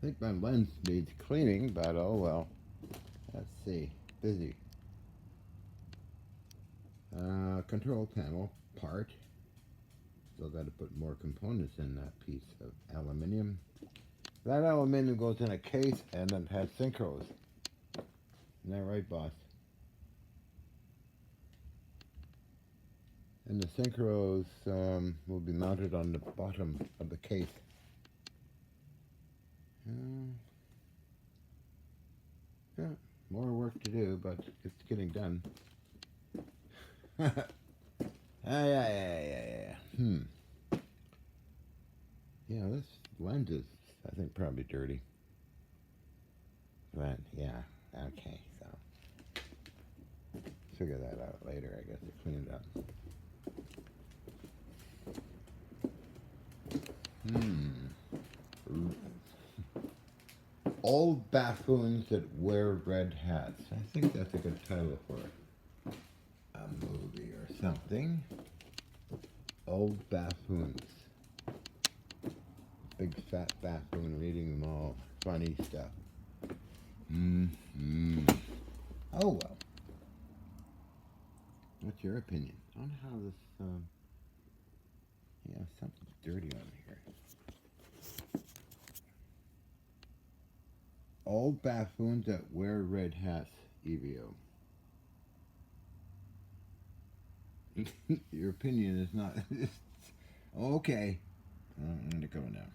think my lens needs cleaning, but oh well. Let's see. Busy. Control panel part. Still got to put more components in that piece of aluminium. That aluminium goes in a case and then has synchros. Isn't that right, boss? And the synchros will be mounted on the bottom of the case. Yeah, more work to do, but it's getting done. Yeah. Yeah, this lens is, I think, probably dirty. But, yeah, okay, so. Figure that out later, I guess, to clean it up. Old buffoons that wear red hats. I think that's a good title for a movie or something. Old buffoons. Big fat buffoon reading them all funny stuff. Oh well. What's your opinion on how this, yeah, something's dirty on here. Old buffoons that wear red hats, Evio. Your opinion is not. Okay. I'm going to go now.